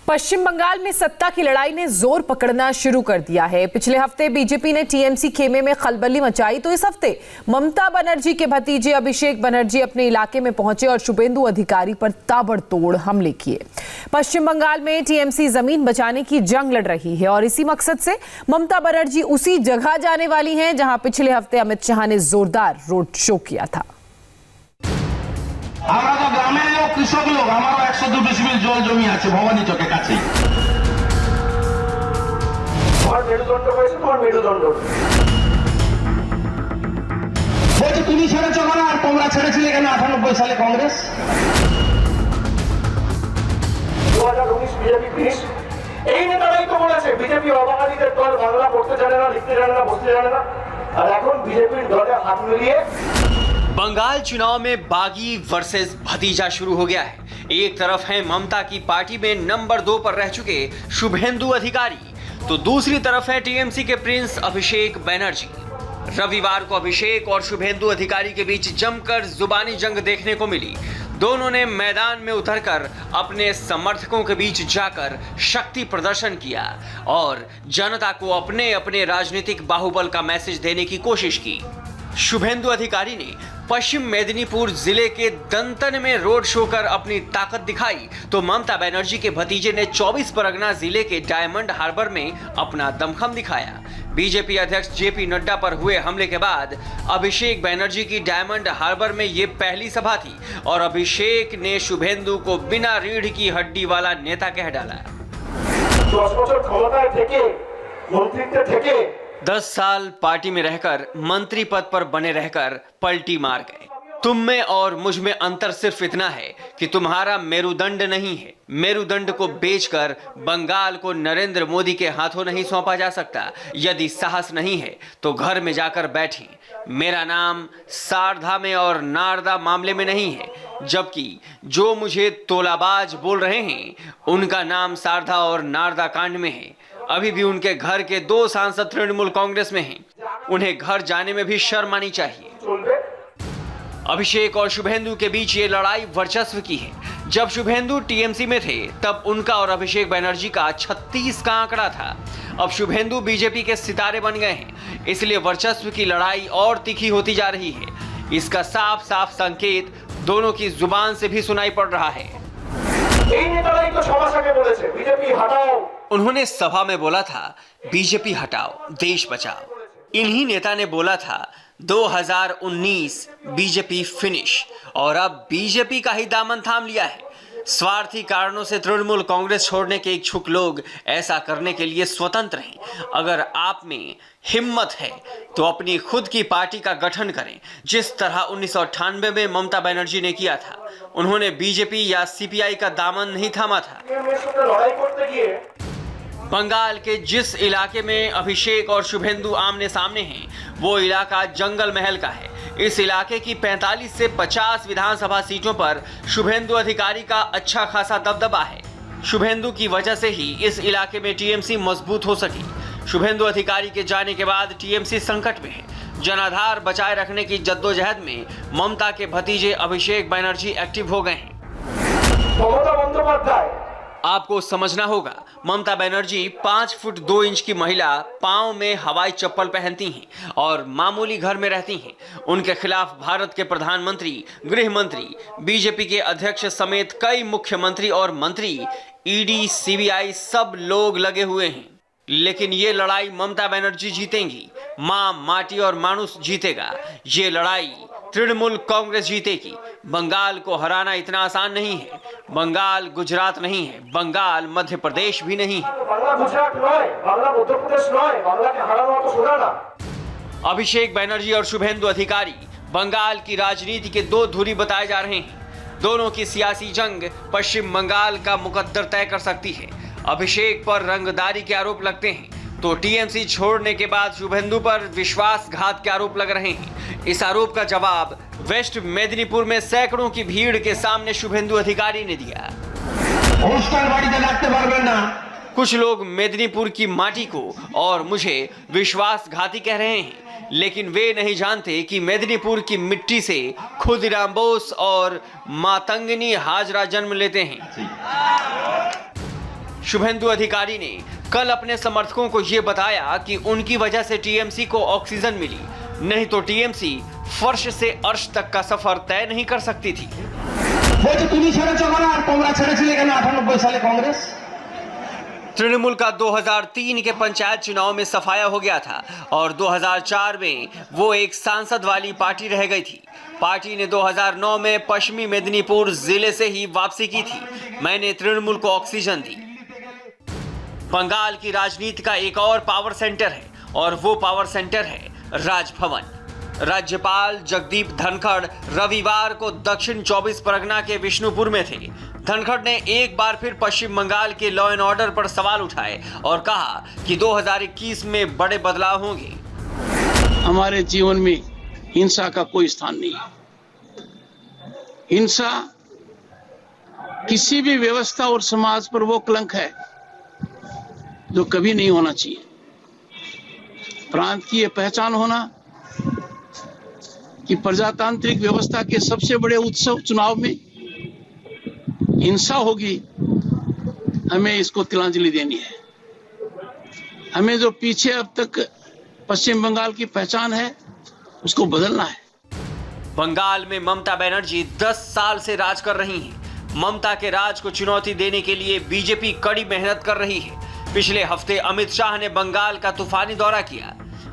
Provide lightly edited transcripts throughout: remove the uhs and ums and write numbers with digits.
पश्चिम बंगाल में सत्ता की लड़ाई ने जोर पकड़ना शुरू कर दिया है। पिछले हफ्ते बीजेपी ने टीएमसी खेमे में खलबली मचाई तो इस हफ्ते ममता बनर्जी के भतीजे अभिषेक बनर्जी अपने इलाके में पहुंचे और शुभेंदु अधिकारी पर ताबड़तोड़ हमले किए। पश्चिम बंगाल में टीएमसी जमीन बचाने की जंग लड़ रही है और इसी मकसद से ममता बनर्जी उसी जगह जाने वाली हैं जहां पिछले हफ्ते अमित शाह ने जोरदार रोड शो किया था। আমরা তো গ্রামের লোক, কৃষক লোক, আমারও 102 ডিসিমিল জল জমি আছে ভবানী চকের কাছেই। তোমার মেরুদণ্ড হয়েছে, তোমার মেরুদণ্ড বলছি তুমি ছেড়েছো কেন আর তোমরা ছেড়েছিলে কেন 98 সালে কংগ্রেস? 2019 BJP finish. এই নেতারাই তো বলেছে বিজেপি অবাঙালিদের দল, বাংলা পড়তে জানে না, লিখতে জানে না, বসতে জানে না, আর এখন বিজেপির দলে হাত মিলিয়ে बंगाल चुनाव में बागी वर्सेस भतीजा शुरू हो गया है। एक तरफ है ममता की पार्टी में नंबर 2 पर रह चुके शुभेंदु अधिकारी, तो दूसरी तरफ है टीएमसी के प्रिंस अभिषेक बनर्जी। रविवार को अभिषेक और शुभेंदु अधिकारी के बीच जमकर जुबानी जंग देखने को मिली। दोनों ने मैदान में उतरकर अपने समर्थकों के बीच जाकर शक्ति प्रदर्शन किया और जनता को अपने अपने राजनीतिक बाहुबल का मैसेज देने की कोशिश की। शुभेंदु अधिकारी ने पश्चिम मेदिनीपुर जिले के दंतन में रोड शो कर अपनी ताकत दिखाई, तो ममता बनर्जी के भतीजे ने 24 परगना जिले के डायमंड हार्बर में अपना दमखम दिखाया। बीजेपी अध्यक्ष जेपी नड्डा पर हुए हमले के बाद अभिषेक बनर्जी की डायमंड हार्बर में ये पहली सभा थी और अभिषेक ने शुभेंदु को बिना रीढ़ की हड्डी वाला नेता कह डाला। 10 साल पार्टी में रहकर मंत्री पद पर बने रहकर पलटी मार गए। तुम में और मुझ में अंतर सिर्फ इतना है कि तुम्हारा मेरुदंड नहीं है। मेरुदंड को बेचकर बंगाल को नरेंद्र मोदी के हाथों नहीं सौंपा जा सकता। यदि साहस नहीं है तो घर में जाकर बैठें। मेरा नाम सारधा में और नारदा मामले में नहीं है, जबकि जो मुझे तोलाबाज बोल रहे हैं उनका नाम सारधा और नारदा कांड में है। अभी भी उनके घर के 2 सांसद तृणमूल कांग्रेस में हैं। उन्हें घर जाने में भी शर्म आनी चाहिए। अभिषेक और शुभेंदु के बीच ये लड़ाई वर्चस्व की है। जब शुभेंदु टीएमसी में थे तब उनका और अभिषेक बनर्जी का 36 का आंकड़ा था। अब शुभेंदु बीजेपी के सितारे बन गए हैं, इसलिए वर्चस्व की लड़ाई और तीखी होती जा रही है। इसका साफ साफ संकेत दोनों की जुबान से भी सुनाई पड़ रहा है। उन्होंने सभा में बोला था बीजेपी हटाओ देश बचाओ। इन्हीं नेता ने बोला था 2019 बीजेपी फिनिश, और अब बीजेपी का ही दामन थाम लिया है। स्वार्थी कारणों से तृणमूल कांग्रेस छोड़ने के इच्छुक लोग ऐसा करने के लिए स्वतंत्र हैं। अगर आप में हिम्मत है तो अपनी खुद की पार्टी का गठन करें, जिस तरह 1998 में ममता बनर्जी ने किया था। उन्होंने बीजेपी या सीपीआई का दामन नहीं थामा था। बंगाल के जिस इलाके में अभिषेक और शुभेंदु आमने सामने हैं, वो इलाका जंगल महल का है। इस इलाके की 45 से 50 विधानसभा सीटों पर शुभेंदु अधिकारी का अच्छा खासा दबदबा है। शुभेंदु की वजह से ही इस इलाके में टीएमसी मजबूत हो सकी। शुभेंदु अधिकारी के जाने के बाद टीएमसी संकट में है। जनाधार बचाए रखने की जद्दोजहद में ममता के भतीजे अभिषेक बनर्जी एक्टिव हो गए हैं। आपको समझना होगा, ममता बनर्जी 5 फुट 2 इंच की महिला, पांव में हवाई चप्पल पहनती हैं और मामूली घर में रहती हैं। उनके खिलाफ भारत के प्रधानमंत्री, गृह मंत्री, बीजेपी के अध्यक्ष समेत कई मुख्यमंत्री और मंत्री, ईडी, सीबीआई सब लोग लगे हुए हैं। लेकिन ये लड़ाई ममता बनर्जी जीतेंगी। मां, माटी और मानुस जीतेगा। ये लड़ाई तृणमूल कांग्रेस जीतेगी। बंगाल को हराना इतना आसान नहीं है। बंगाल गुजरात नहीं है, बंगाल मध्य प्रदेश भी नहीं है। अभिषेक बनर्जी और शुभेंदु अधिकारी बंगाल की राजनीति के 2 धुरी बताए जा रहे हैं। दोनों की सियासी जंग पश्चिम बंगाल का मुकद्दर तय कर सकती है। अभिषेक पर रंगदारी के आरोप लगते हैं तो टीएमसी छोड़ने के बाद शुभेंदु पर विश्वासघात के आरोप लग रहे हैं। इस आरोप का जवाब वेस्ट मेदिनीपुर में सैकड़ों की भीड़ के सामने शुभेंदु अधिकारी ने दिया। कुछ लोग मेदिनीपुर की माटी को और मुझे विश्वासघाती कह रहे हैं, लेकिन वे नहीं जानते कि मेदिनीपुर की मिट्टी से खुदीराम बोस और मातंगनी हाजरा जन्म लेते हैं। शुभेंदु अधिकारी ने कल अपने समर्थकों को यह बताया कि उनकी वजह से टीएमसी को ऑक्सीजन मिली, नहीं तो टीएमसी फर्श से अर्श तक का सफर तय नहीं कर सकती थी। বলছে তুমি ছেড়েছো কেন আর তোমরা ছেড়েছিলে কেন 98 সালে कांग्रेस? तृणमूल का 2003 के पंचायत चुनाव में सफाया हो गया था और 2004 में वो एक सांसद वाली पार्टी रह गई थी। पार्टी ने 2009 में पश्चिमी मेदिनीपुर जिले से ही वापसी की थी। मैंने तृणमूल को ऑक्सीजन दी। बंगाल की राजनीति का एक और पावर सेंटर है और वो पावर सेंटर है राजभवन। राज्यपाल जगदीप धनखड़ रविवार को दक्षिण 24 परगना के विष्णुपुर में थे। धनखड़ ने एक बार फिर पश्चिम बंगाल के लॉ एंड ऑर्डर पर सवाल उठाए और कहा कि 2021 में बड़े बदलाव होंगे। हमारे जीवन में हिंसा का कोई स्थान नहीं है। हिंसा किसी भी व्यवस्था और समाज पर वो कलंक है जो कभी नहीं होना चाहिए। प्रांत की यह पहचान होना कि प्रजातांत्रिक व्यवस्था के सबसे बड़े उत्सव चुनाव में हिंसा होगी, हमें इसको तिलांजलि देनी है। हमें जो पीछे अब तक पश्चिम बंगाल की पहचान है उसको बदलना है। बंगाल में ममता बनर्जी 10 साल से राज कर रही हैं। ममता के राज को चुनौती देने के लिए बीजेपी कड़ी मेहनत कर रही है। पिछले हफ्ते अमित शाह ने बंगाल का तूफानी दौरा किया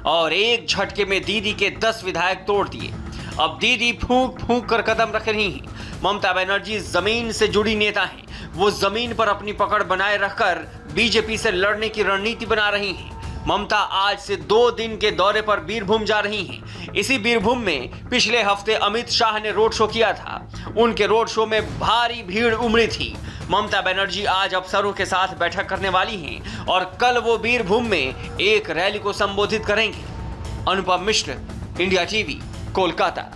और एक झटके में दीदी के 10 विधायक तोड़ दिए। अब दीदी फूंक फूंक कर कदम रख रही हैं। ममता बनर्जी जमीन से जुड़ी नेता हैं। वो जमीन पर अपनी पकड़ बनाए रखकर बीजेपी से लड़ने की रणनीति बना रही हैं। ममता आज से 2 दिन के दौरे पर बीरभूम जा रही हैं। इसी बीरभूम में पिछले हफ्ते अमित शाह ने रोड शो किया था। उनके रोड शो में भारी भीड़ उमड़ी थी। ममता बनर्जी आज अफसरों के साथ बैठक करने वाली हैं और कल वो बीरभूम में एक रैली को संबोधित करेंगे। Anupam Mishra, India TV, Kolkata.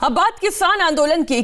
अब बात किसान आंदोलन की।